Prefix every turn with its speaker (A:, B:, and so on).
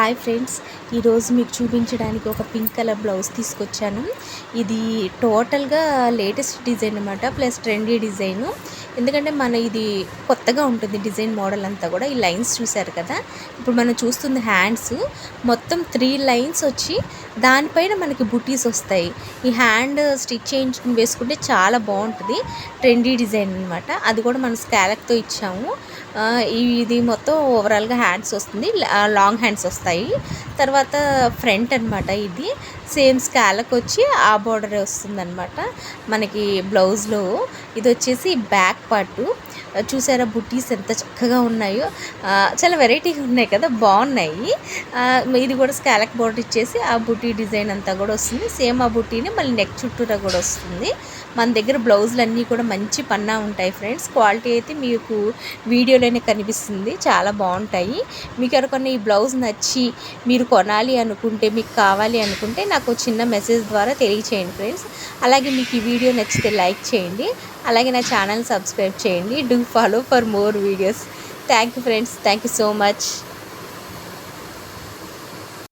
A: Hi friends, ఈరోజు మీకు చూపించడానికి ఒక పింక్ కలర్ బ్లౌజ్ తీసుకొచ్చాను. ఇది టోటల్గా లేటెస్ట్ డిజైన్ అన్నమాట, ప్లస్ ట్రెండీ డిజైను. ఎందుకంటే ఇది కొత్తగా ఉంటుంది డిజైన్ మోడల్ అంతా కూడా. ఈ లైన్స్ చూసారు కదా, ఇప్పుడు మనం చూస్తుంది హ్యాండ్స్ మొత్తం 3 లైన్స్ వచ్చి దానిపైన మనకి బుటీస్ వస్తాయి. ఈ హ్యాండ్ స్టిచ్ చేయించుకుని వేసుకుంటే చాలా బాగుంటుంది. ట్రెండీ డిజైన్ అనమాట. అది కూడా మనం స్కాలక్తో ఇచ్చాము. ఇది మొత్తం ఓవరాల్గా హ్యాండ్స్ వస్తుంది, లాంగ్ హ్యాండ్స్ వస్తాయి. తర్వాత ఫ్రంట్ అనమాట, ఇది సేమ్ స్కాలక్ వచ్చి ఆ బార్డర్ వస్తుంది అనమాట మనకి బ్లౌజ్లో. ఇది వచ్చేసి బ్యాక్ పార్టు చూసారా, బుటీస్ ఎంత చక్కగా ఉన్నాయో. చాలా వెరైటీగా ఉన్నాయి కదా, బాగున్నాయి. ఇది కూడా స్కాలక్ బోర్డర్ ఇచ్చేసి ఆ బుటీ డిజైన్ అంతా కూడా వస్తుంది. సేమ్ ఆ బుటీని మళ్ళీ నెక్ చుట్టూరా కూడా వస్తుంది. మన దగ్గర బ్లౌజులు అన్నీ కూడా మంచి పన్నా ఉంటాయి ఫ్రెండ్స్. క్వాలిటీ అయితే మీకు వీడియోలోనే కనిపిస్తుంది, చాలా బాగుంటాయి. మీకు ఎవరికన్నా ఈ బ్లౌజ్ నచ్చి మీరు కొనాలి అనుకుంటే, మీకు కావాలి అనుకుంటే నాకు చిన్న మెసేజ్ ద్వారా తెలియచేయండి ఫ్రెండ్స్. అలాగే మీకు ఈ వీడియో నచ్చితే లైక్ చేయండి, అలాగే నా ఛానల్ సబ్స్క్రైబ్ చేయండి. Do follow for more videos. Thank you friends, thank you so much.